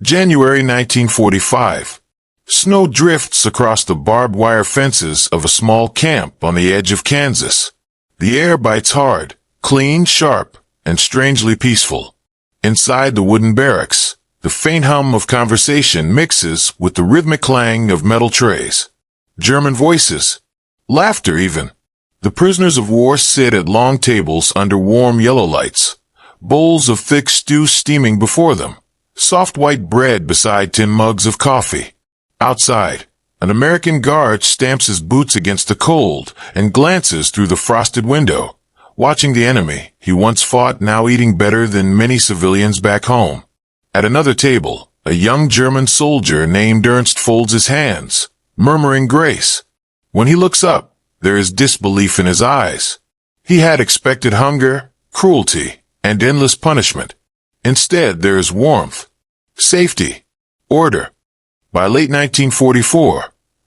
January 1945. Snow drifts across the barbed wire fences of a small camp on the edge of Kansas. The air bites hard, clean, sharp, and strangely peaceful. Inside the wooden barracks, the faint hum of conversation mixes with the rhythmic clang of metal trays. German voices. Laughter even. The prisoners of war sit at long tables under warm yellow lights. Bowls of thick stew steaming before them. Soft white bread beside tin mugs of coffee. Outside, an American guard stamps his boots against the cold and glances through the frosted window, watching the enemy he once fought now eating better than many civilians back home. At another table, a young German soldier named Ernst folds his hands, murmuring grace. When he looks up, there is disbelief in his eyes. He had expected hunger, cruelty, and endless punishment. Instead, there is warmth, safety, order. By late 1944,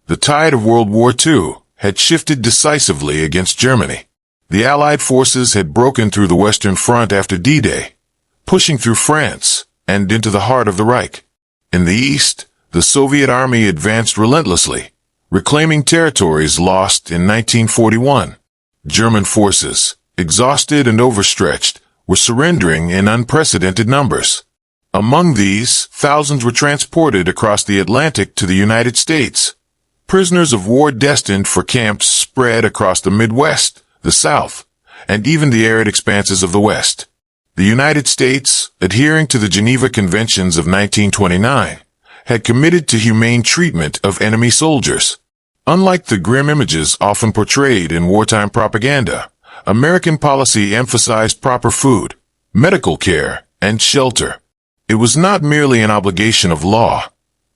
the tide of World War II had shifted decisively against Germany. The Allied forces had broken through the Western Front after D-Day, pushing through France and into the heart of the Reich. In the east, the Soviet army advanced relentlessly, reclaiming territories lost in 1941. German forces, exhausted and overstretched, were surrendering in unprecedented numbers. Among these, thousands were transported across the Atlantic to the United States. Prisoners of war destined for camps spread across the Midwest, the South, and even the arid expanses of the West. The United States, adhering to the Geneva Conventions of 1929, had committed to humane treatment of enemy soldiers. Unlike the grim images often portrayed in wartime propaganda, American policy emphasized proper food, medical care, and shelter. It was not merely an obligation of law.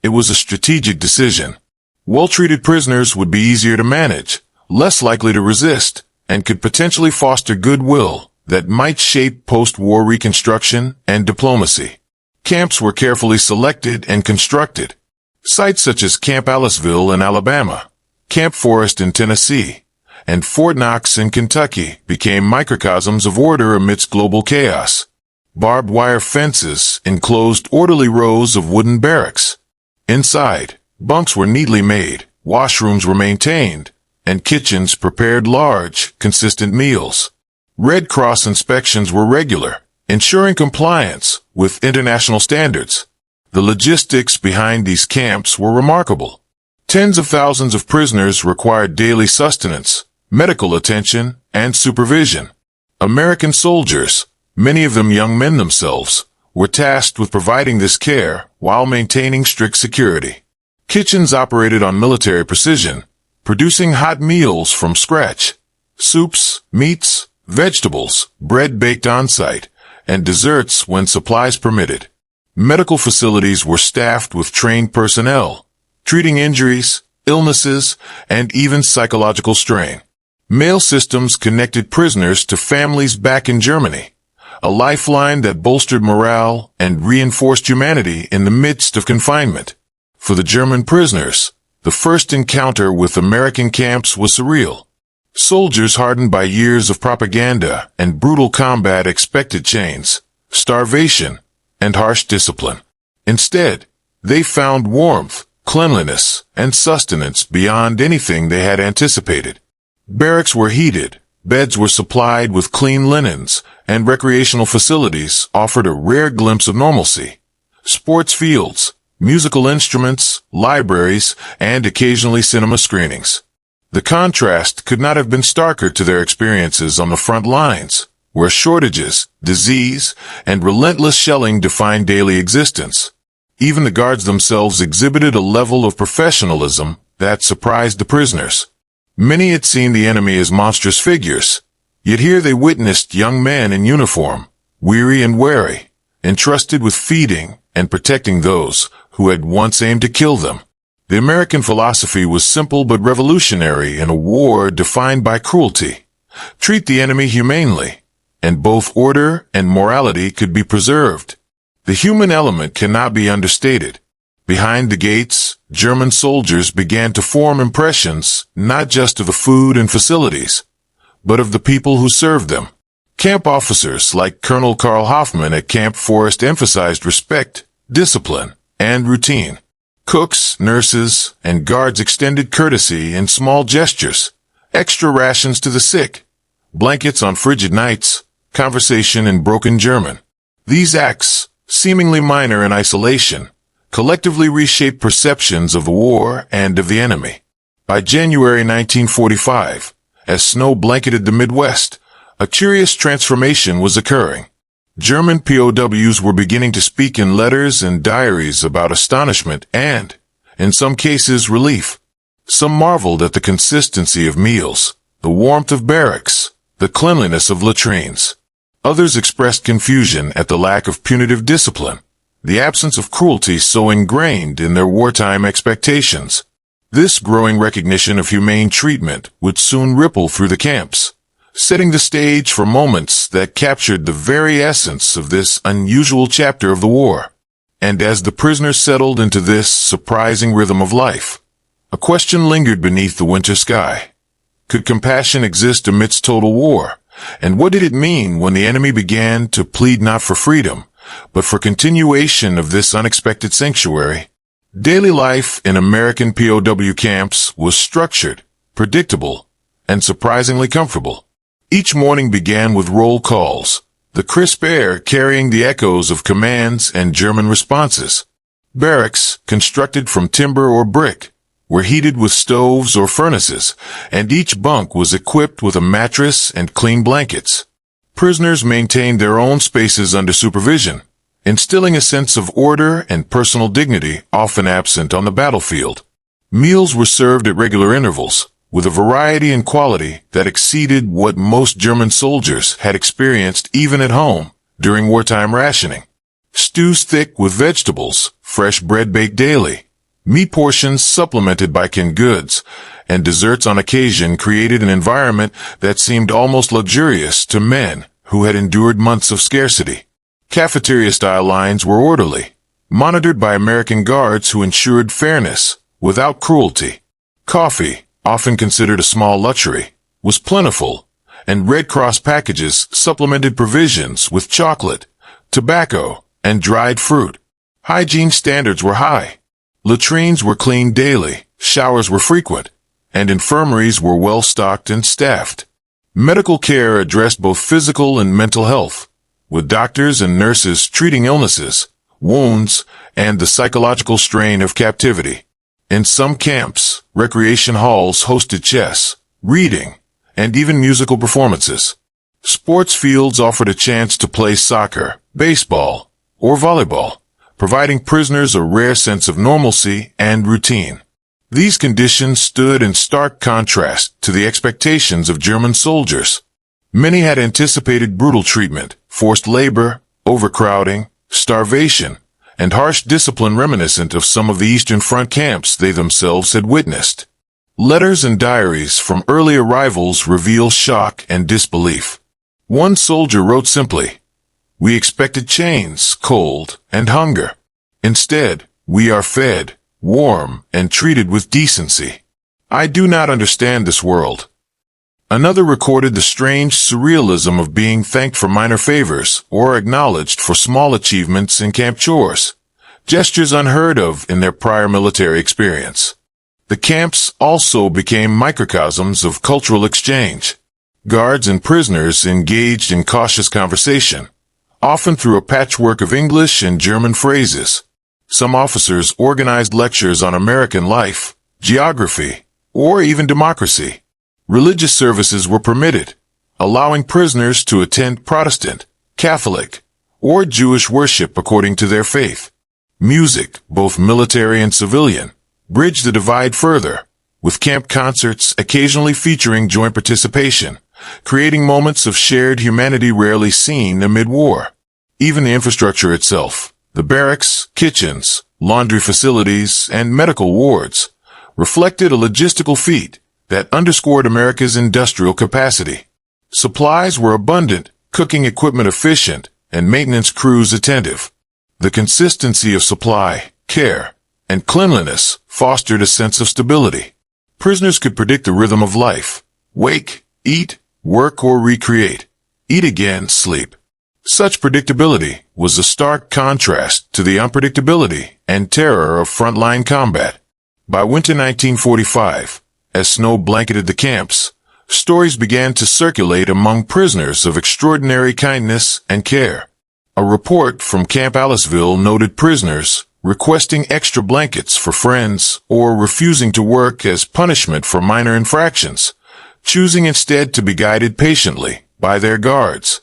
It was a strategic decision. Well-treated prisoners would be easier to manage, less likely to resist, and could potentially foster goodwill that might shape post-war reconstruction and diplomacy. Camps were carefully selected and constructed. Sites such as Camp Aliceville in Alabama, Camp Forest in Tennessee, and Fort Knox in Kentucky became microcosms of order amidst global chaos. Barbed wire fences enclosed orderly rows of wooden barracks. Inside, bunks were neatly made, washrooms were maintained, and kitchens prepared large, consistent meals. Red Cross inspections were regular, ensuring compliance with international standards. The logistics behind these camps were remarkable. Tens of thousands of prisoners required daily sustenance, medical attention, and supervision. American soldiers, many of them young men themselves, were tasked with providing this care while maintaining strict security. Kitchens operated on military precision, producing hot meals from scratch. Soups, meats, vegetables, bread baked on-site, and desserts when supplies permitted. Medical facilities were staffed with trained personnel, treating injuries, illnesses, and even psychological strain. Mail systems connected prisoners to families back in Germany, a lifeline that bolstered morale and reinforced humanity in the midst of confinement. For the German prisoners, the first encounter with American camps was surreal. Soldiers hardened by years of propaganda and brutal combat expected chains, starvation, and harsh discipline. Instead, they found warmth, cleanliness, and sustenance beyond anything they had anticipated. Barracks were heated, beds were supplied with clean linens, and recreational facilities offered a rare glimpse of normalcy. Sports fields, musical instruments, libraries, and occasionally cinema screenings. The contrast could not have been starker to their experiences on the front lines, where shortages, disease, and relentless shelling defined daily existence. Even the guards themselves exhibited a level of professionalism that surprised the prisoners. Many had seen the enemy as monstrous figures, yet here they witnessed young men in uniform, weary and wary, entrusted with feeding and protecting those who had once aimed to kill them. The American philosophy was simple but revolutionary in a war defined by cruelty. Treat the enemy humanely, and both order and morality could be preserved. The human element cannot be understated. Behind the gates, German soldiers began to form impressions not just of the food and facilities, but of the people who served them. Camp officers like Colonel Karl Hoffman at Camp Forest emphasized respect, discipline, and routine. Cooks, nurses, and guards extended courtesy in small gestures, extra rations to the sick, blankets on frigid nights, conversation in broken German. These acts, seemingly minor in isolation, collectively reshaped perceptions of the war and of the enemy. By January 1945, as snow blanketed the Midwest, a curious transformation was occurring. German POWs were beginning to speak in letters and diaries about astonishment and, in some cases, relief. Some marveled at the consistency of meals, the warmth of barracks, the cleanliness of latrines. Others expressed confusion at the lack of punitive discipline, the absence of cruelty so ingrained in their wartime expectations. This growing recognition of humane treatment would soon ripple through the camps, setting the stage for moments that captured the very essence of this unusual chapter of the war. And as the prisoners settled into this surprising rhythm of life, a question lingered beneath the winter sky. Could compassion exist amidst total war? And what did it mean when the enemy began to plead not for freedom, but for continuation of this unexpected sanctuary? Daily life in American POW camps was structured, predictable, and surprisingly comfortable. Each morning began with roll calls, the crisp air carrying the echoes of commands and German responses. Barracks, constructed from timber or brick, were heated with stoves or furnaces, and each bunk was equipped with a mattress and clean blankets. Prisoners maintained their own spaces under supervision, instilling a sense of order and personal dignity often absent on the battlefield. Meals were served at regular intervals, with a variety and quality that exceeded what most German soldiers had experienced even at home during wartime rationing. Stews thick with vegetables, fresh bread baked daily, meat portions supplemented by canned goods, and desserts on occasion created an environment that seemed almost luxurious to men who had endured months of scarcity. Cafeteria-style lines were orderly, monitored by American guards who ensured fairness without cruelty. Coffee, often considered a small luxury, was plentiful, and Red Cross packages supplemented provisions with chocolate, tobacco, and dried fruit. Hygiene standards were high. Latrines were cleaned daily, showers were frequent, and infirmaries were well stocked and staffed. Medical care addressed both physical and mental health, with doctors and nurses treating illnesses, wounds, and the psychological strain of captivity. In some camps, recreation halls hosted chess, reading, and even musical performances. Sports fields offered a chance to play soccer, baseball, or volleyball, providing prisoners a rare sense of normalcy and routine. These conditions stood in stark contrast to the expectations of German soldiers. Many had anticipated brutal treatment, forced labor, overcrowding, starvation, and harsh discipline reminiscent of some of the Eastern Front camps they themselves had witnessed. Letters and diaries from early arrivals reveal shock and disbelief. One soldier wrote simply, "We expected chains, cold, and hunger. Instead, we are fed, warm, and treated with decency. I do not understand this world." Another recorded the strange surrealism of being thanked for minor favors or acknowledged for small achievements in camp chores, gestures unheard of in their prior military experience. The camps also became microcosms of cultural exchange. Guards and prisoners engaged in cautious conversation, often through a patchwork of English and German phrases. Some officers organized lectures on American life, geography, or even democracy. Religious services were permitted, allowing prisoners to attend Protestant, Catholic, or Jewish worship according to their faith. Music, both military and civilian, bridged the divide further, with camp concerts occasionally featuring joint participation, creating moments of shared humanity rarely seen amid war. Even the infrastructure itself, the barracks, kitchens, laundry facilities, and medical wards, reflected a logistical feat that underscored America's industrial capacity. Supplies were abundant, cooking equipment efficient, and maintenance crews attentive. The consistency of supply, care, and cleanliness fostered a sense of stability. Prisoners could predict the rhythm of life: wake, eat, work, or recreate. Eat again, sleep. Such predictability was a stark contrast to the unpredictability and terror of frontline combat. By winter 1945, as snow blanketed the camps, stories began to circulate among prisoners of extraordinary kindness and care. A report from Camp Aliceville noted prisoners requesting extra blankets for friends or refusing to work as punishment for minor infractions, choosing instead to be guided patiently by their guards.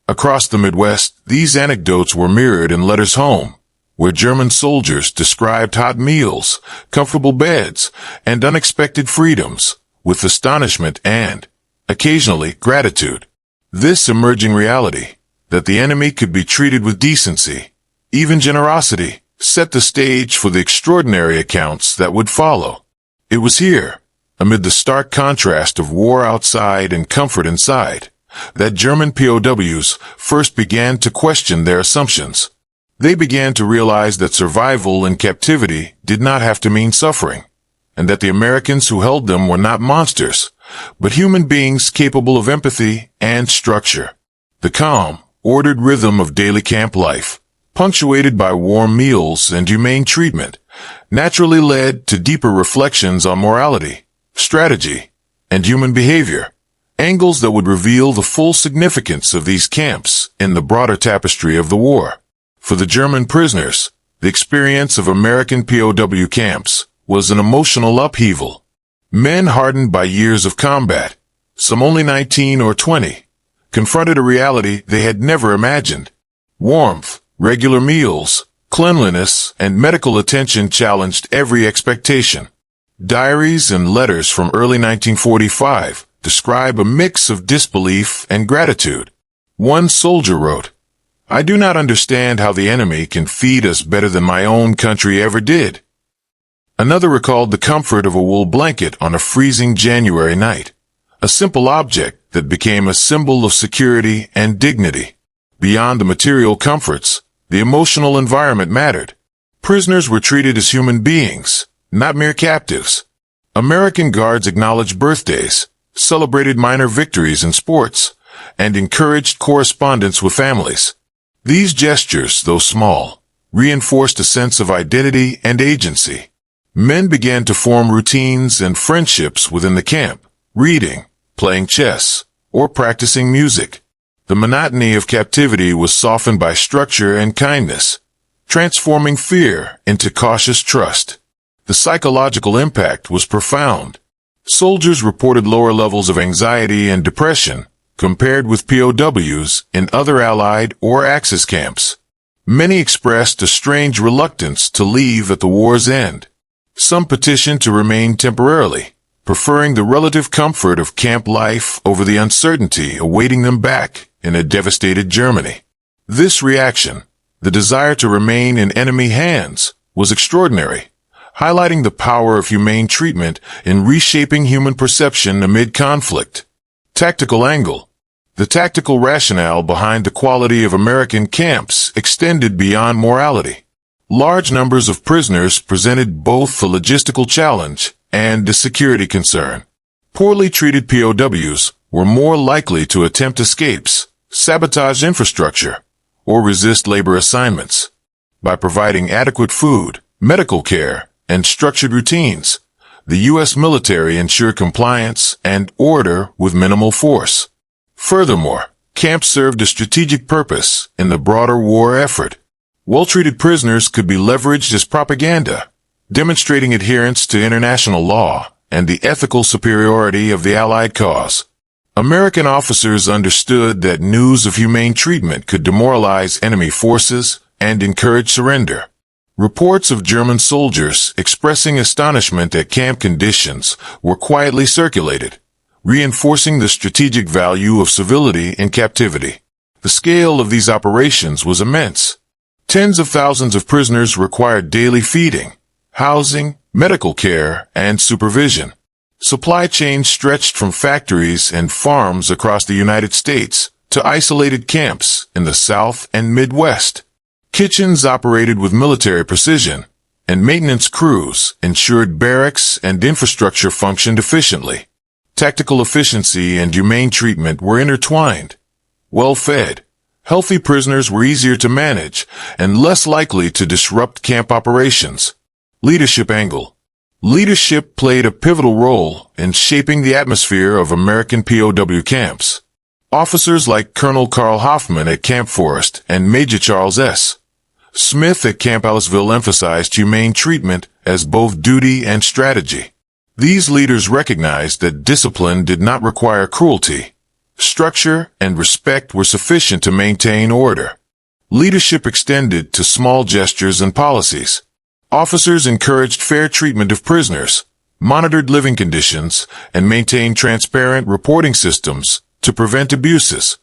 Across the Midwest, these anecdotes were mirrored in letters home, where German soldiers described hot meals, comfortable beds, and unexpected freedoms with astonishment and, occasionally, gratitude. This emerging reality, that the enemy could be treated with decency, even generosity, set the stage for the extraordinary accounts that would follow. It was here, amid the stark contrast of war outside and comfort inside, that German POWs first began to question their assumptions. They began to realize that survival in captivity did not have to mean suffering, and that the Americans who held them were not monsters, but human beings capable of empathy and structure. The calm, ordered rhythm of daily camp life, punctuated by warm meals and humane treatment, naturally led to deeper reflections on morality, strategy, and human behavior, angles that would reveal the full significance of these camps in the broader tapestry of the war. For the German prisoners, the experience of American POW camps was an emotional upheaval. Men hardened by years of combat, some only 19 or 20, confronted a reality they had never imagined. Warmth, regular meals, cleanliness, and medical attention challenged every expectation. Diaries and letters from early 1945 describe a mix of disbelief and gratitude. One soldier wrote, "I do not understand how the enemy can feed us better than my own country ever did." Another recalled the comfort of a wool blanket on a freezing January night, a simple object that became a symbol of security and dignity. Beyond the material comforts, the emotional environment mattered. Prisoners were treated as human beings, not mere captives. American guards acknowledged birthdays, celebrated minor victories in sports, and encouraged correspondence with families. These gestures, though small, reinforced a sense of identity and agency. Men began to form routines and friendships within the camp, reading, playing chess, or practicing music. The monotony of captivity was softened by structure and kindness, transforming fear into cautious trust. The psychological impact was profound. Soldiers reported lower levels of anxiety and depression compared with POWs in other Allied or Axis camps. Many expressed a strange reluctance to leave at the war's end. Some petitioned to remain temporarily, preferring the relative comfort of camp life over the uncertainty awaiting them back in a devastated Germany. This reaction, the desire to remain in enemy hands, was extraordinary, highlighting the power of humane treatment in reshaping human perception amid conflict. Tactical angle. The tactical rationale behind the quality of American camps extended beyond morality. Large numbers of prisoners presented both a logistical challenge and a security concern. Poorly treated POWs were more likely to attempt escapes, sabotage infrastructure, or resist labor assignments. By providing adequate food, medical care, and structured routines, the U.S. military ensured compliance and order with minimal force. Furthermore, camps served a strategic purpose in the broader war effort. Well-treated prisoners could be leveraged as propaganda, demonstrating adherence to international law and the ethical superiority of the Allied cause. American officers understood that news of humane treatment could demoralize enemy forces and encourage surrender. Reports of German soldiers expressing astonishment at camp conditions were quietly circulated, reinforcing the strategic value of civility in captivity. The scale of these operations was immense. Tens of thousands of prisoners required daily feeding, housing, medical care, and supervision. Supply chains stretched from factories and farms across the United States to isolated camps in the South and Midwest. Kitchens operated with military precision, and maintenance crews ensured barracks and infrastructure functioned efficiently. Tactical efficiency and humane treatment were intertwined. Well-fed, Healthy prisoners were easier to manage and less likely to disrupt camp operations. Leadership angle. Leadership played a pivotal role in shaping the atmosphere of American POW camps. Officers like Colonel Carl Hoffman at Camp Forest and Major Charles S. Smith at Camp Ellisville emphasized humane treatment as both duty and strategy. These leaders recognized that discipline did not require cruelty. Structure and respect were sufficient to maintain order. Leadership extended to small gestures and policies. Officers encouraged fair treatment of prisoners, monitored living conditions, and maintained transparent reporting systems to prevent abuses.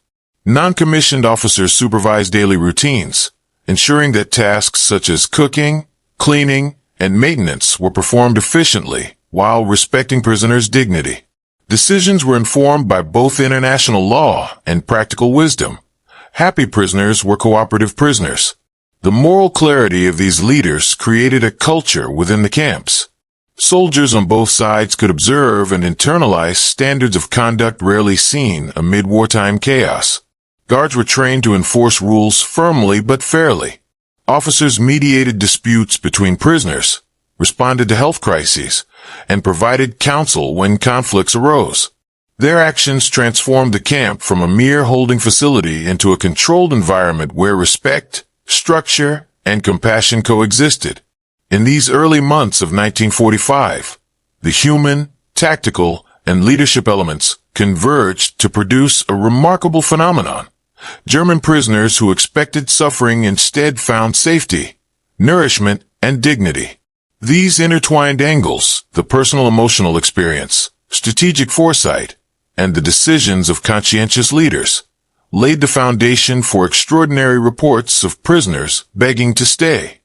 Non-commissioned officers supervised daily routines, ensuring that tasks such as cooking, cleaning, and maintenance were performed efficiently while respecting prisoners' dignity. Decisions were informed by both international law and practical wisdom. Happy prisoners were cooperative prisoners. The moral clarity of these leaders created a culture within the camps. Soldiers on both sides could observe and internalize standards of conduct rarely seen amid wartime chaos. Guards were trained to enforce rules firmly but fairly. Officers mediated disputes between prisoners, responded to health crises, and provided counsel when conflicts arose. Their actions transformed the camp from a mere holding facility into a controlled environment where respect, structure, and compassion coexisted. In these early months of 1945, the human, tactical, and leadership elements converged to produce a remarkable phenomenon. German prisoners who expected suffering instead found safety, nourishment, and dignity. These intertwined angles, the personal emotional experience, strategic foresight, and the decisions of conscientious leaders, laid the foundation for extraordinary reports of prisoners begging to stay,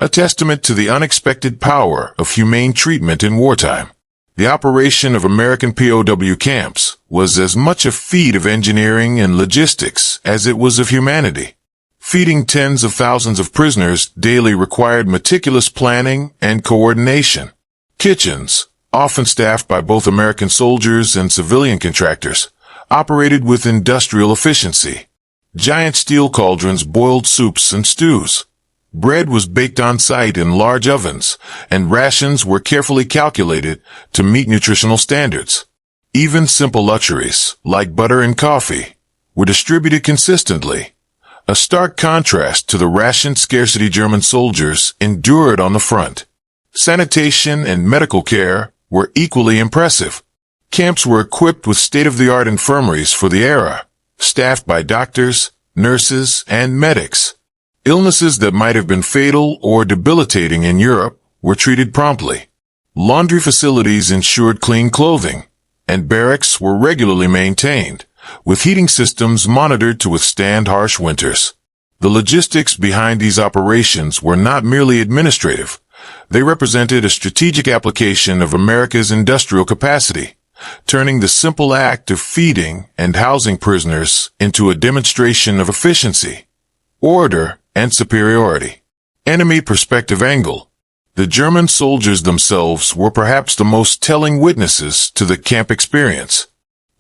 a testament to the unexpected power of humane treatment in wartime. The operation of American POW camps was as much a feat of engineering and logistics as it was of humanity. Feeding tens of thousands of prisoners daily required meticulous planning and coordination. Kitchens, often staffed by both American soldiers and civilian contractors, operated with industrial efficiency. Giant steel cauldrons boiled soups and stews. Bread was baked on site in large ovens, and rations were carefully calculated to meet nutritional standards. Even simple luxuries, like butter and coffee, were distributed consistently. A stark contrast to the ration scarcity German soldiers endured on the front. Sanitation and medical care were equally impressive. Camps were equipped with state-of-the-art infirmaries for the era, staffed by doctors, nurses, and medics. Illnesses that might have been fatal or debilitating in Europe were treated promptly. Laundry facilities ensured clean clothing, and barracks were regularly maintained, with heating systems monitored to withstand harsh winters. The logistics behind these operations were not merely administrative. They represented a strategic application of America's industrial capacity, turning the simple act of feeding and housing prisoners into a demonstration of efficiency, order, and superiority. Enemy perspective angle. The German soldiers themselves were perhaps the most telling witnesses to the camp experience.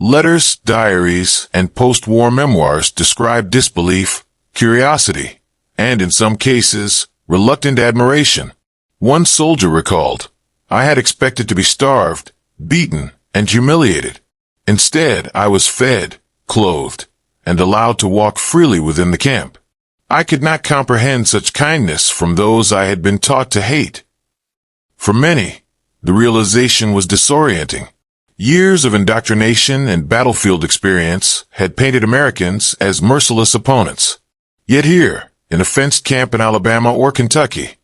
Letters, diaries, and post-war memoirs describe disbelief, curiosity, and in some cases, reluctant admiration. One soldier recalled, "I had expected to be starved, beaten, and humiliated. Instead, I was fed, clothed, and allowed to walk freely within the camp. I could not comprehend such kindness from those I had been taught to hate." For many, the realization was disorienting. Years of indoctrination and battlefield experience had painted Americans as merciless opponents. Yet here, in a fenced camp in Alabama or Kentucky,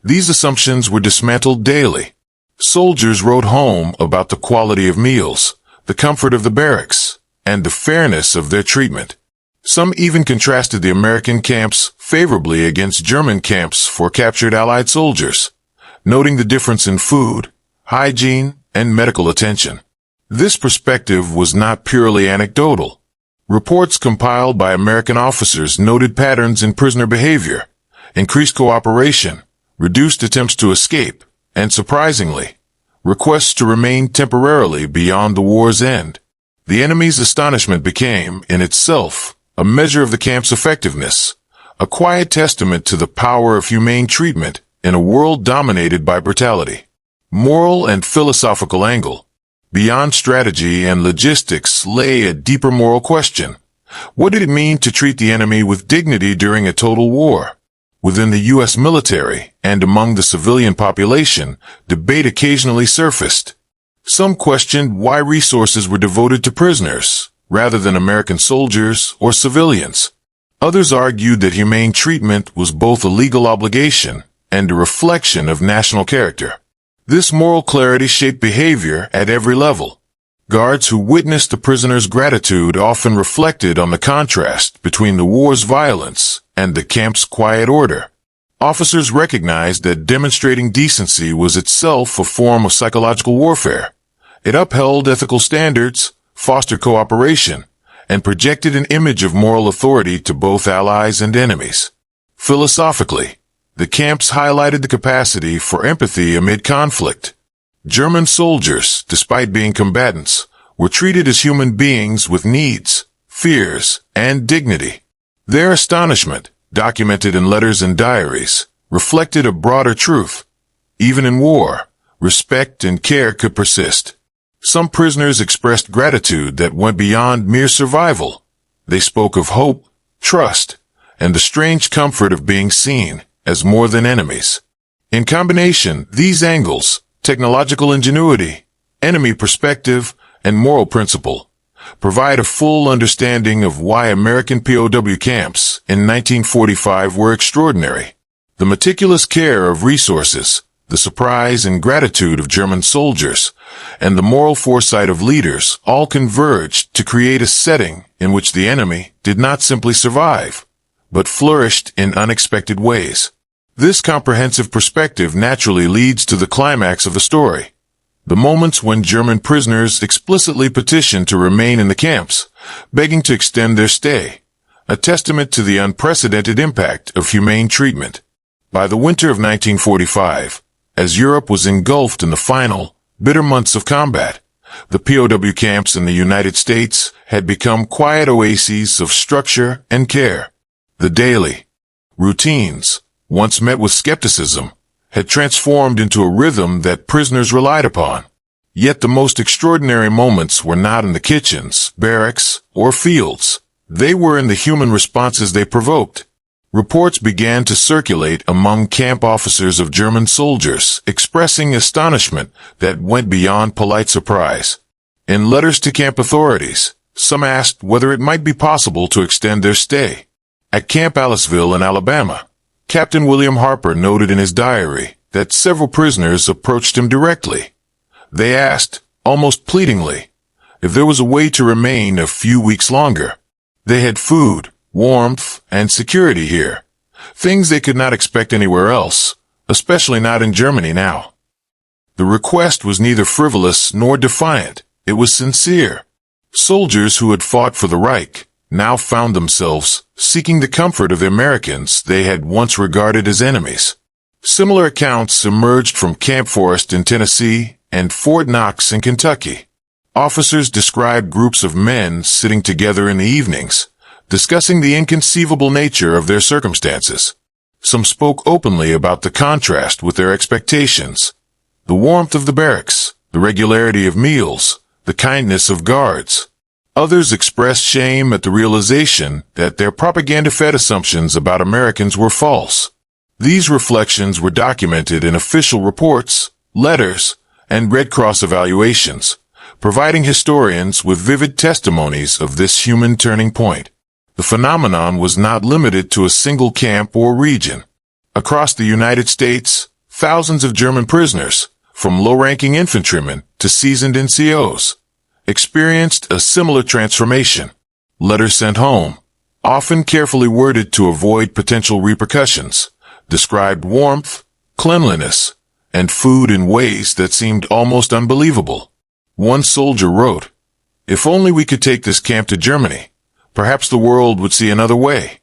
these assumptions were dismantled daily. Soldiers wrote home about the quality of meals, the comfort of the barracks, and the fairness of their treatment. Some even contrasted the American camps favorably against German camps for captured Allied soldiers, noting the difference in food, hygiene, and medical attention. This perspective was not purely anecdotal. Reports compiled by American officers noted patterns in prisoner behavior, increased cooperation, reduced attempts to escape, and surprisingly, requests to remain temporarily beyond the war's end. The enemy's astonishment became, in itself, a measure of the camp's effectiveness, a quiet testament to the power of humane treatment in a world dominated by brutality. Moral and philosophical angle. Beyond strategy and logistics lay a deeper moral question. What did it mean to treat the enemy with dignity during a total war? Within the U.S. military and among the civilian population, debate occasionally surfaced. Some questioned why resources were devoted to prisoners, rather than American soldiers or civilians. Others argued that humane treatment was both a legal obligation and a reflection of national character. This moral clarity shaped behavior at every level. Guards who witnessed the prisoner's gratitude often reflected on the contrast between the war's violence and the camp's quiet order. Officers recognized that demonstrating decency was itself a form of psychological warfare. It upheld ethical standards, fostered cooperation, and projected an image of moral authority to both allies and enemies. Philosophically, the camps highlighted the capacity for empathy amid conflict. German soldiers, despite being combatants, were treated as human beings with needs, fears, and dignity. Their astonishment, documented in letters and diaries, reflected a broader truth. Even in war, respect and care could persist. Some prisoners expressed gratitude that went beyond mere survival. They spoke of hope, trust, and the strange comfort of being seen as more than enemies. In combination, these angles, technological ingenuity, enemy perspective, and moral principle, provide a full understanding of why American POW camps in 1945 were extraordinary. The meticulous care of resources, the surprise and gratitude of German soldiers, and the moral foresight of leaders all converged to create a setting in which the enemy did not simply survive, but flourished in unexpected ways. This comprehensive perspective naturally leads to the climax of the story. The moments when German prisoners explicitly petitioned to remain in the camps, begging to extend their stay, a testament to the unprecedented impact of humane treatment. By the winter of 1945, as Europe was engulfed in the final, bitter months of combat, the POW camps in the United States had become quiet oases of structure and care. The daily routines, once met with skepticism, had transformed into a rhythm that prisoners relied upon. Yet the most extraordinary moments were not in the kitchens, barracks, or fields. They were in the human responses they provoked. Reports began to circulate among camp officers of German soldiers, expressing astonishment that went beyond polite surprise. In letters to camp authorities, some asked whether it might be possible to extend their stay. At Camp Aliceville in Alabama, Captain William Harper noted in his diary that several prisoners approached him directly. They asked, almost pleadingly, if there was a way to remain a few weeks longer. They had food, warmth, and security here, things they could not expect anywhere else, especially not in Germany now. The request was neither frivolous nor defiant. It was sincere. Soldiers who had fought for the Reich now found themselves seeking the comfort of the Americans they had once regarded as enemies. Similar accounts emerged from Camp Forest in Tennessee and Fort Knox in Kentucky. Officers described groups of men sitting together in the evenings, discussing the inconceivable nature of their circumstances. Some spoke openly about the contrast with their expectations. The warmth of the barracks, the regularity of meals, the kindness of guards. Others expressed shame at the realization that their propaganda-fed assumptions about Americans were false. These reflections were documented in official reports, letters, and Red Cross evaluations, providing historians with vivid testimonies of this human turning point. The phenomenon was not limited to a single camp or region. Across the United States, thousands of German prisoners, from low-ranking infantrymen to seasoned NCOs, experienced a similar transformation. Letters sent home, often carefully worded to avoid potential repercussions, described warmth, cleanliness, and food in ways that seemed almost unbelievable. One soldier wrote, "If only we could take this camp to Germany, perhaps the world would see another way."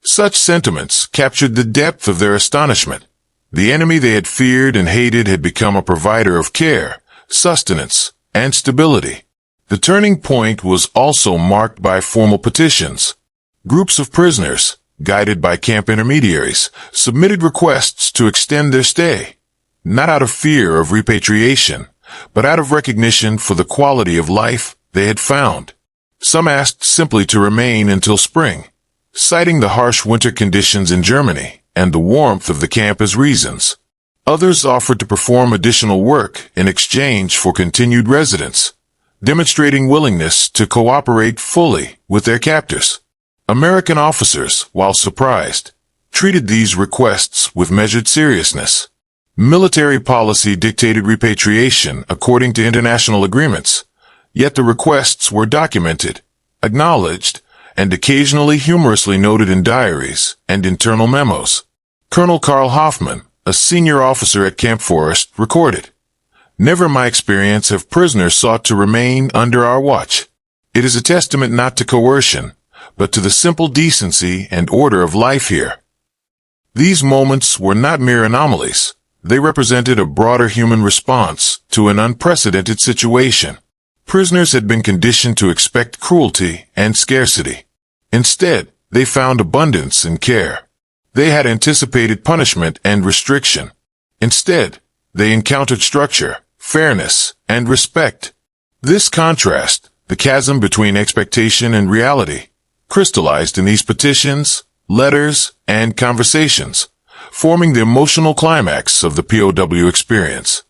Such sentiments captured the depth of their astonishment. The enemy they had feared and hated had become a provider of care, sustenance, and stability. The turning point was also marked by formal petitions. Groups of prisoners, guided by camp intermediaries, submitted requests to extend their stay, not out of fear of repatriation, but out of recognition for the quality of life they had found. Some asked simply to remain until spring, citing the harsh winter conditions in Germany and the warmth of the camp as reasons. Others offered to perform additional work in exchange for continued residence, demonstrating willingness to cooperate fully with their captors. American officers, while surprised, treated these requests with measured seriousness. Military policy dictated repatriation according to international agreements, yet the requests were documented, acknowledged, and occasionally humorously noted in diaries and internal memos. Colonel Karl Hoffman, a senior officer at Camp Forest, recorded, "Never in my experience have prisoners sought to remain under our watch. It is a testament not to coercion, but to the simple decency and order of life here." These moments were not mere anomalies. They represented a broader human response to an unprecedented situation. Prisoners had been conditioned to expect cruelty and scarcity. Instead, they found abundance and care. They had anticipated punishment and restriction. Instead, they encountered structure, fairness, and respect. This contrast, the chasm between expectation and reality, crystallized in these petitions, letters, and conversations, forming the emotional climax of the POW experience.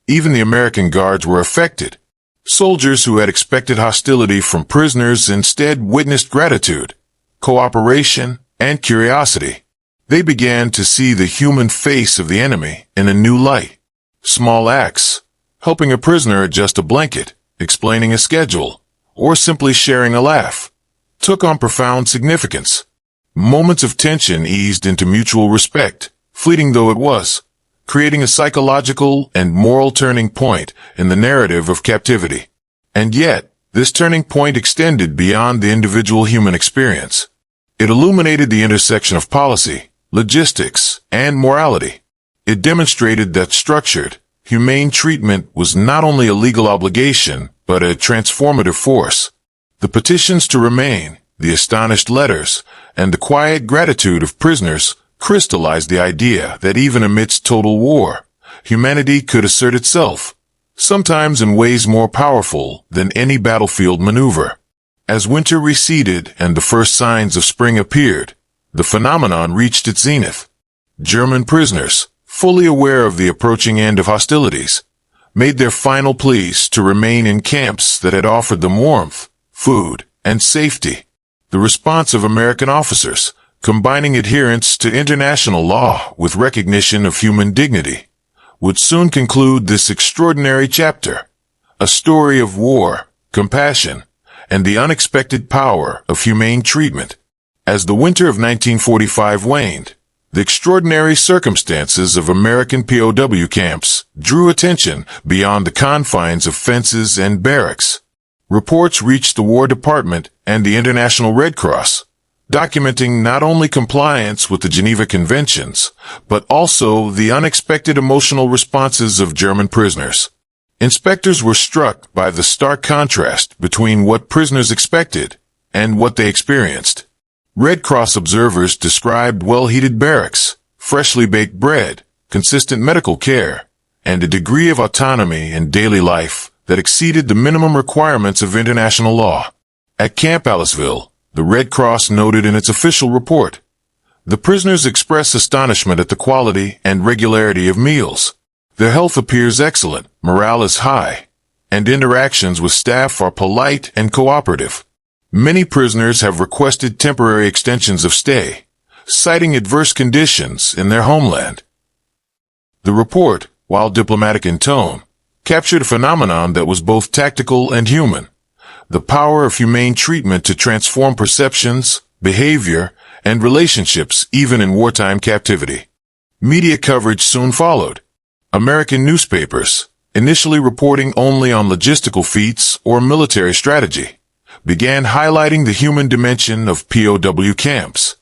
Even the American guards were affected. Soldiers who had expected hostility from prisoners instead witnessed gratitude, cooperation, and curiosity. They began to see the human face of the enemy in a new light. Small acts, helping a prisoner adjust a blanket, explaining a schedule, or simply sharing a laugh, took on profound significance. Moments of tension eased into mutual respect, fleeting though it was, creating a psychological and moral turning point in the narrative of captivity. And yet, this turning point extended beyond the individual human experience. It illuminated the intersection of policy, logistics, and morality. It demonstrated that structured, humane treatment was not only a legal obligation, but a transformative force. The petitions to remain, the astonished letters, and the quiet gratitude of prisoners crystallized the idea that even amidst total war, humanity could assert itself, sometimes in ways more powerful than any battlefield maneuver. As winter receded and the first signs of spring appeared, the phenomenon reached its zenith. German prisoners, fully aware of the approaching end of hostilities, made their final pleas to remain in camps that had offered them warmth, food, and safety. The response of American officers, combining adherence to international law with recognition of human dignity, would soon conclude this extraordinary chapter, a story of war, compassion, and the unexpected power of humane treatment. As the winter of 1945 waned, the extraordinary circumstances of American POW camps drew attention beyond the confines of fences and barracks. Reports reached the War Department and the International Red Cross, documenting not only compliance with the Geneva Conventions, but also the unexpected emotional responses of German prisoners. Inspectors were struck by the stark contrast between what prisoners expected and what they experienced. Red Cross observers described well-heated barracks, freshly baked bread, consistent medical care, and a degree of autonomy in daily life that exceeded the minimum requirements of international law. At Camp Aliceville, the Red Cross noted in its official report, "The prisoners express astonishment at the quality and regularity of meals. Their health appears excellent, morale is high, and interactions with staff are polite and cooperative. Many prisoners have requested temporary extensions of stay, citing adverse conditions in their homeland." The report, while diplomatic in tone, captured a phenomenon that was both tactical and human: the power of humane treatment to transform perceptions, behavior, and relationships even in wartime captivity. Media coverage soon followed. American newspapers, initially reporting only on logistical feats or military strategy, began highlighting the human dimension of POW camps.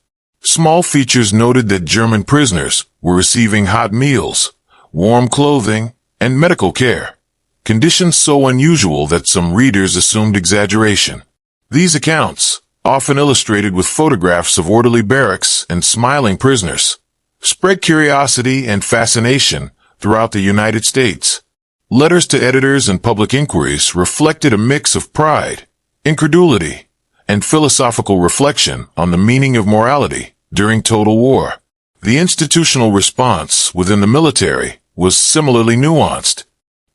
Small features noted that German prisoners were receiving hot meals, warm clothing, and medical care, conditions so unusual that some readers assumed exaggeration. These accounts, often illustrated with photographs of orderly barracks and smiling prisoners, spread curiosity and fascination throughout the United States. Letters to editors and public inquiries reflected a mix of pride, incredulity, and philosophical reflection on the meaning of morality during total war. The institutional response within the military was similarly nuanced.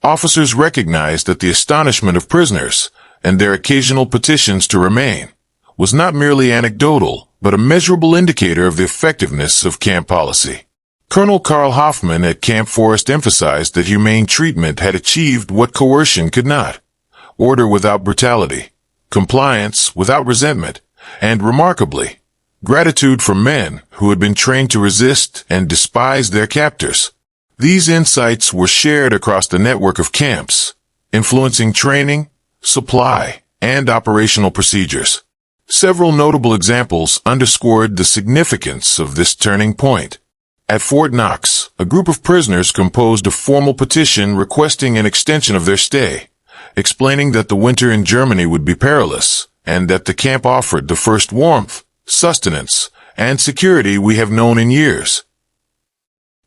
Officers recognized that the astonishment of prisoners and their occasional petitions to remain was not merely anecdotal, but a measurable indicator of the effectiveness of camp policy. Colonel Carl Hoffman at Camp Forest emphasized that humane treatment had achieved what coercion could not: order without brutality, compliance without resentment, and, remarkably, gratitude from men who had been trained to resist and despise their captors. These insights were shared across the network of camps, influencing training, supply, and operational procedures. Several notable examples underscored the significance of this turning point. At Fort Knox, a group of prisoners composed a formal petition requesting an extension of their stay, explaining that the winter in Germany would be perilous, and that the camp offered the first warmth, sustenance, and security we have known in years.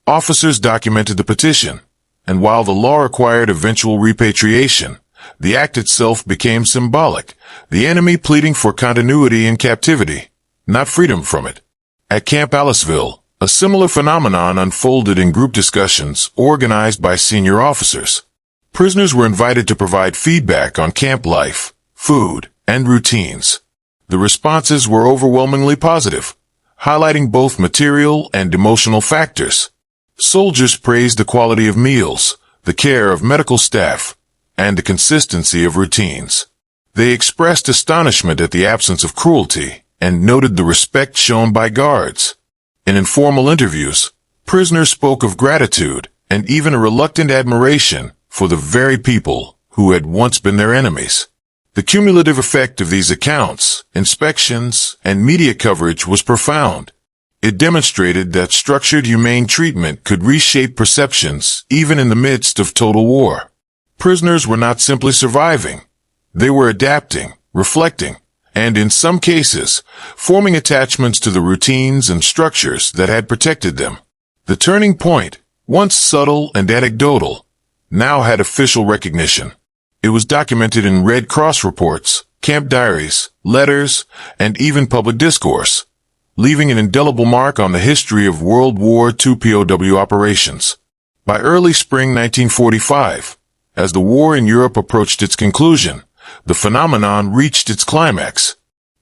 Officers documented the petition, and while the law required eventual repatriation, the act itself became symbolic, the enemy pleading for continuity in captivity, not freedom from it. At Camp Aliceville, a similar phenomenon unfolded in group discussions organized by senior officers. Prisoners were invited to provide feedback on camp life, food, and routines. The responses were overwhelmingly positive, highlighting both material and emotional factors. Soldiers praised the quality of meals, the care of medical staff, and the consistency of routines. They expressed astonishment at the absence of cruelty and noted the respect shown by guards. In informal interviews, prisoners spoke of gratitude and even a reluctant admiration for the very people who had once been their enemies. The cumulative effect of these accounts, inspections, and media coverage was profound. It demonstrated that structured humane treatment could reshape perceptions even in the midst of total war. Prisoners were not simply surviving. They were adapting, reflecting, and in some cases, forming attachments to the routines and structures that had protected them. The turning point, once subtle and anecdotal, now had official recognition. It was documented in Red Cross reports, camp diaries, letters, and even public discourse, leaving an indelible mark on the history of World War II POW operations. By early spring 1945, as the war in Europe approached its conclusion, the phenomenon reached its climax.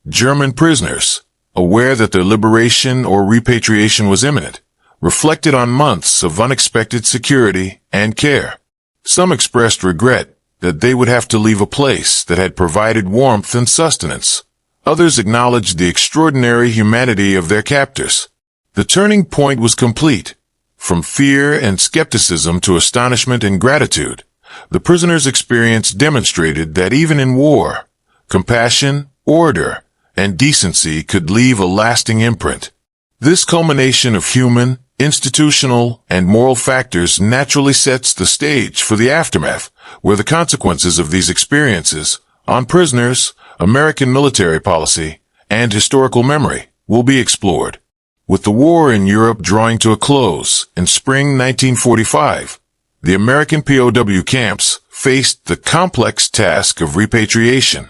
German prisoners, aware that their liberation or repatriation was imminent, reflected on months of unexpected security and care. Some expressed regret that they would have to leave a place that had provided warmth and sustenance. Others acknowledged the extraordinary humanity of their captors. The turning point was complete. From fear and skepticism to astonishment and gratitude, the prisoners' experience demonstrated that even in war, compassion, order, and decency could leave a lasting imprint. This culmination of human, institutional, and moral factors naturally sets the stage for the aftermath, where the consequences of these experiences on prisoners, American military policy, and historical memory will be explored. With the war in Europe drawing to a close in spring 1945, the American POW camps faced the complex task of repatriation.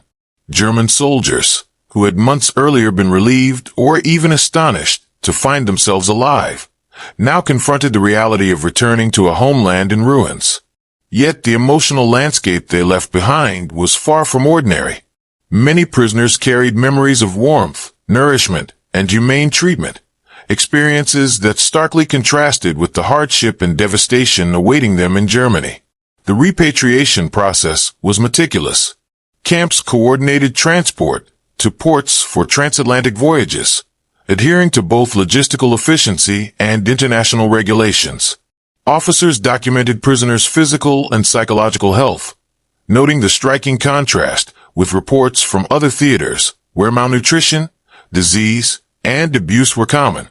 German soldiers, who had months earlier been relieved or even astonished to find themselves alive, now confronted the reality of returning to a homeland in ruins. Yet the emotional landscape they left behind was far from ordinary. Many prisoners carried memories of warmth, nourishment, and humane treatment, experiences that starkly contrasted with the hardship and devastation awaiting them in Germany. The repatriation process was meticulous. Camps coordinated transport to ports for transatlantic voyages, adhering to both logistical efficiency and international regulations. Officers documented prisoners' physical and psychological health, noting the striking contrast with reports from other theaters where malnutrition, disease, and abuse were common.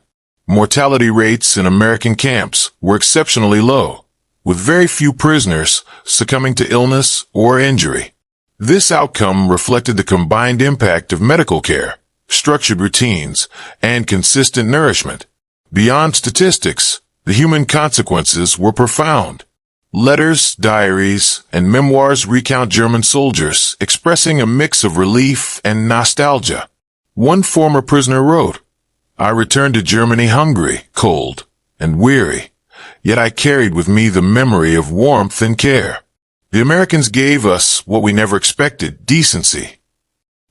Mortality rates in American camps were exceptionally low, with very few prisoners succumbing to illness or injury. This outcome reflected the combined impact of medical care, structured routines, and consistent nourishment. Beyond statistics, the human consequences were profound. Letters, diaries, and memoirs recount German soldiers expressing a mix of relief and nostalgia. One former prisoner wrote, "I returned to Germany hungry, cold, and weary, yet I carried with me the memory of warmth and care. The Americans gave us what we never expected, decency."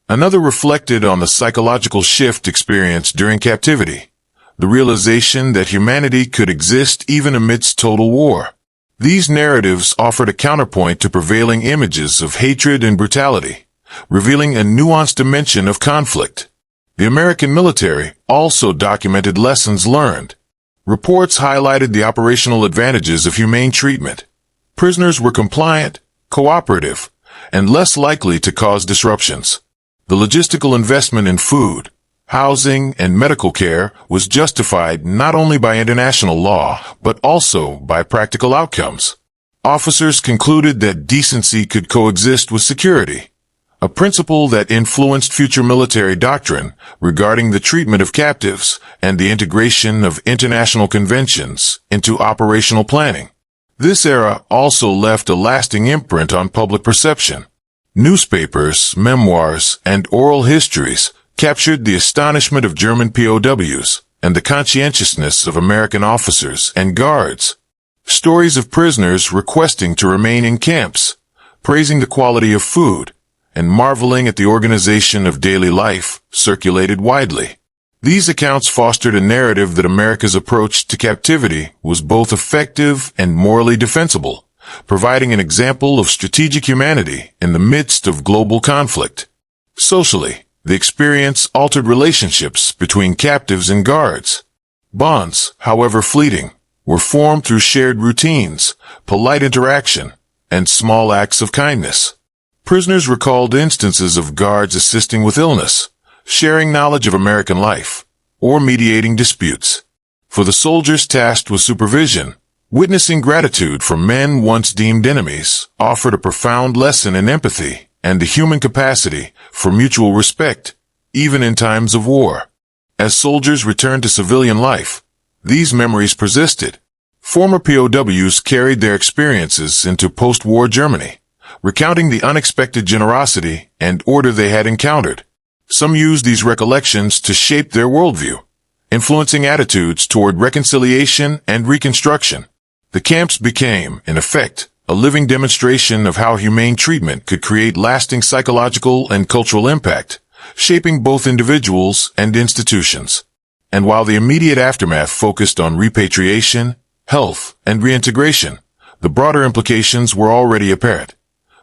Another reflected on the psychological shift experienced during captivity, the realization that humanity could exist even amidst total war. These narratives offered a counterpoint to prevailing images of hatred and brutality, revealing a nuanced dimension of conflict. The American military also documented lessons learned. Reports highlighted the operational advantages of humane treatment. Prisoners were compliant, cooperative, and less likely to cause disruptions. The logistical investment in food, housing, and medical care was justified not only by international law, but also by practical outcomes. Officers concluded that decency could coexist with security, a principle that influenced future military doctrine regarding the treatment of captives and the integration of international conventions into operational planning. This era also left a lasting imprint on public perception. Newspapers, memoirs, and oral histories captured the astonishment of German POWs and the conscientiousness of American officers and guards. Stories of prisoners requesting to remain in camps, praising the quality of food, and marveling at the organization of daily life circulated widely. These accounts fostered a narrative that America's approach to captivity was both effective and morally defensible, providing an example of strategic humanity in the midst of global conflict. Socially, the experience altered relationships between captives and guards. Bonds, however fleeting, were formed through shared routines, polite interaction, and small acts of kindness. Prisoners recalled instances of guards assisting with illness, sharing knowledge of American life, or mediating disputes. For the soldiers tasked with supervision, witnessing gratitude for men once deemed enemies offered a profound lesson in empathy and the human capacity for mutual respect, even in times of war. As soldiers returned to civilian life, these memories persisted. Former POWs carried their experiences into post-war Germany, recounting the unexpected generosity and order they had encountered. Some used these recollections to shape their worldview, influencing attitudes toward reconciliation and reconstruction. The camps became, in effect, a living demonstration of how humane treatment could create lasting psychological and cultural impact, shaping both individuals and institutions. And while the immediate aftermath focused on repatriation, health, and reintegration, the broader implications were already apparent.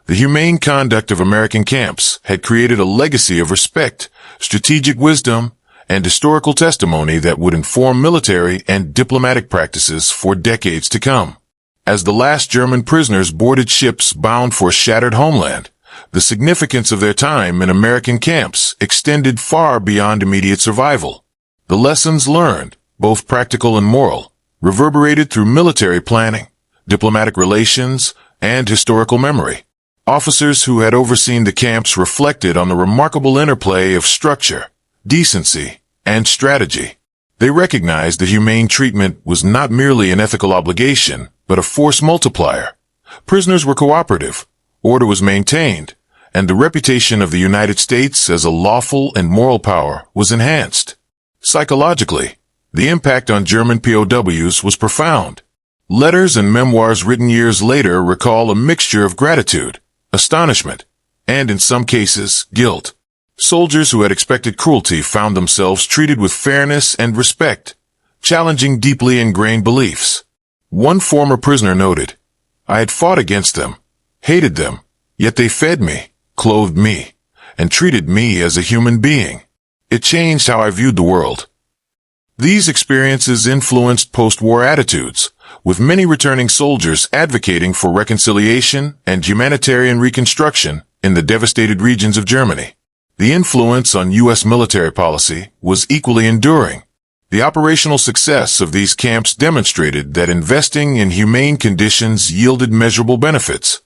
The humane conduct of American camps had created a legacy of respect, strategic wisdom, and historical testimony that would inform military and diplomatic practices for decades to come. As the last German prisoners boarded ships bound for a shattered homeland, the significance of their time in American camps extended far beyond immediate survival. The lessons learned, both practical and moral, reverberated through military planning, diplomatic relations, and historical memory. Officers who had overseen the camps reflected on the remarkable interplay of structure, decency, and strategy. They recognized that humane treatment was not merely an ethical obligation, but a force multiplier. Prisoners were cooperative, order was maintained, and the reputation of the United States as a lawful and moral power was enhanced. Psychologically, the impact on German POWs was profound. Letters and memoirs written years later recall a mixture of gratitude, astonishment, and in some cases, guilt. Soldiers who had expected cruelty found themselves treated with fairness and respect, challenging deeply ingrained beliefs. One former prisoner noted, "I had fought against them, hated them, yet they fed me, clothed me, and treated me as a human being. It changed how I viewed the world." These experiences influenced post-war attitudes, with many returning soldiers advocating for reconciliation and humanitarian reconstruction in the devastated regions of Germany. The influence on U.S. military policy was equally enduring. The operational success of these camps demonstrated that investing in humane conditions yielded measurable benefits.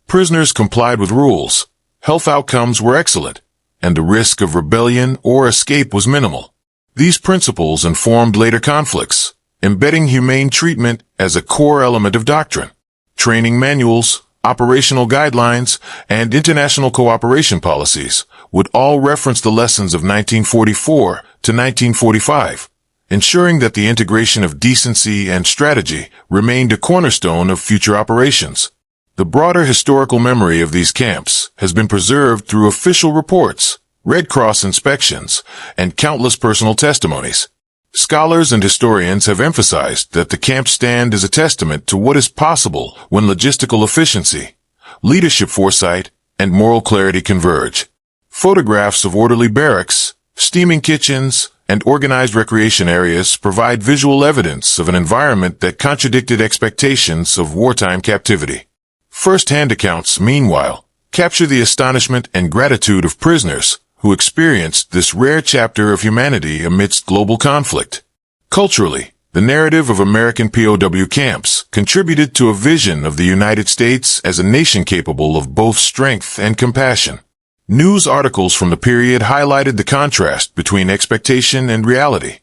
Prisoners complied with rules, health outcomes were excellent, and the risk of rebellion or escape was minimal. These principles informed later conflicts, embedding humane treatment as a core element of doctrine. Training manuals, operational guidelines, and international cooperation policies would all reference the lessons of 1944 to 1945, ensuring that the integration of decency and strategy remained a cornerstone of future operations. The broader historical memory of these camps has been preserved through official reports, Red Cross inspections, and countless personal testimonies. Scholars and historians have emphasized that the camps stand as a testament to what is possible when logistical efficiency, leadership foresight, and moral clarity converge. Photographs of orderly barracks, steaming kitchens, and organized recreation areas provide visual evidence of an environment that contradicted expectations of wartime captivity. First-hand accounts, meanwhile, capture the astonishment and gratitude of prisoners who experienced this rare chapter of humanity amidst global conflict. Culturally, the narrative of American POW camps contributed to a vision of the United States as a nation capable of both strength and compassion. News articles from the period highlighted the contrast between expectation and reality.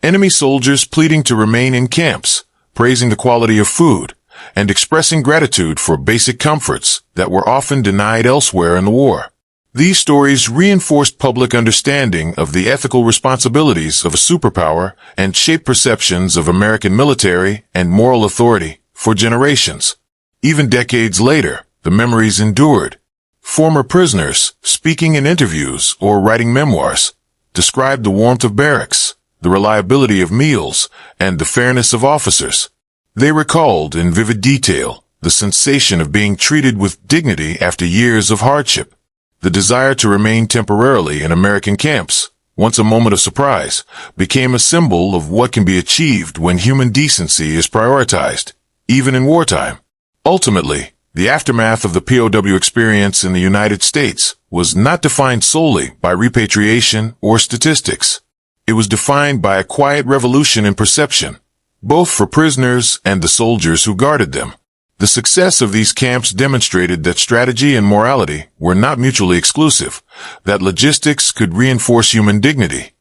Enemy soldiers pleading to remain in camps, praising the quality of food, and expressing gratitude for basic comforts that were often denied elsewhere in the war. These stories reinforced public understanding of the ethical responsibilities of a superpower and shaped perceptions of American military and moral authority for generations. Even decades later, the memories endured. Former prisoners, speaking in interviews or writing memoirs, described the warmth of barracks, the reliability of meals, and the fairness of officers. They recalled in vivid detail the sensation of being treated with dignity after years of hardship. The desire to remain temporarily in American camps, once a moment of surprise, became a symbol of what can be achieved when human decency is prioritized, even in wartime. Ultimately, the aftermath of the POW experience in the United States was not defined solely by repatriation or statistics. It was defined by a quiet revolution in perception, both for prisoners and the soldiers who guarded them. The success of these camps demonstrated that strategy and morality were not mutually exclusive, that logistics could reinforce human dignity,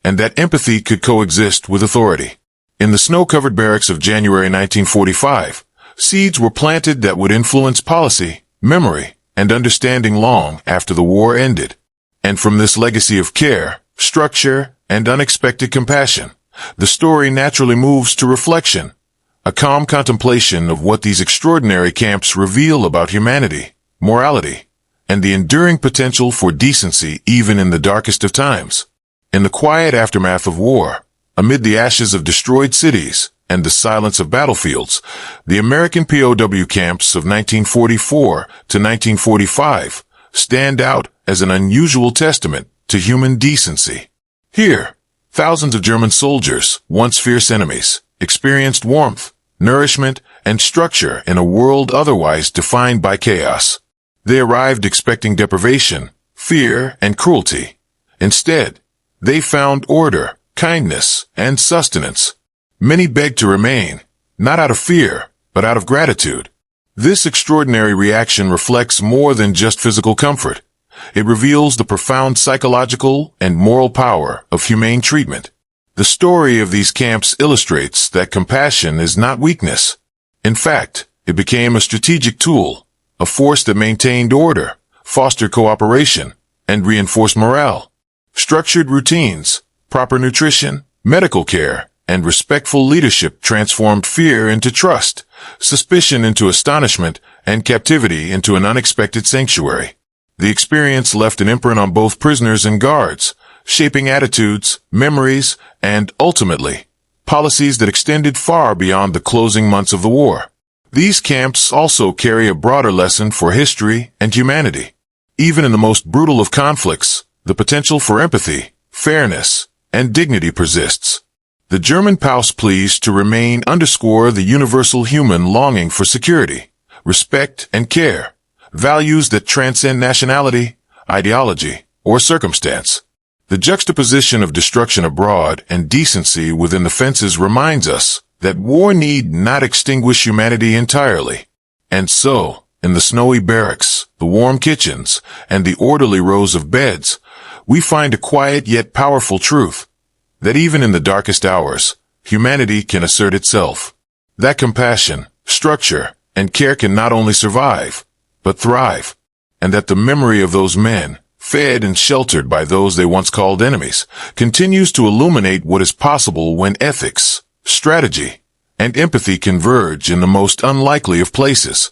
and that empathy could coexist with authority. In the snow-covered barracks of January 1945, seeds were planted that would influence policy, memory, and understanding long after the war ended. And from this legacy of care, structure, and unexpected compassion, the story naturally moves to reflection, a calm contemplation of what these extraordinary camps reveal about humanity, morality, and the enduring potential for decency even in the darkest of times. In the quiet aftermath of war, amid the ashes of destroyed cities and the silence of battlefields, the American POW camps of 1944 to 1945 stand out as an unusual testament to human decency. Here, thousands of German soldiers, once fierce enemies, experienced warmth, nourishment, and structure in a world otherwise defined by chaos. They arrived expecting deprivation, fear, and cruelty. Instead, they found order, kindness, and sustenance. Many begged to remain, not out of fear, but out of gratitude. This extraordinary reaction reflects more than just physical comfort. It reveals the profound psychological and moral power of humane treatment. The story of these camps illustrates that compassion is not weakness. In fact, it became a strategic tool, a force that maintained order, fostered cooperation, and reinforced morale. Structured routines, proper nutrition, medical care, and respectful leadership transformed fear into trust, suspicion into astonishment, and captivity into an unexpected sanctuary. The experience left an imprint on both prisoners and guards, shaping attitudes, memories, and, ultimately, policies that extended far beyond the closing months of the war. These camps also carry a broader lesson for history and humanity. Even in the most brutal of conflicts, the potential for empathy, fairness, and dignity persists. The germanpows pleas to remain underscore the universal human longing for security, respect, and care, values that transcend nationality, ideology, or circumstance. The juxtaposition of destruction abroad and decency within the fences reminds us that war need not extinguish humanity entirely. And so, in the snowy barracks, the warm kitchens, and the orderly rows of beds, we find a quiet yet powerful truth, that even in the darkest hours, humanity can assert itself. That compassion, structure, and care can not only survive, but thrive, and that the memory of those men, fed and sheltered by those they once called enemies, continues to illuminate what is possible when ethics, strategy, and empathy converge in the most unlikely of places.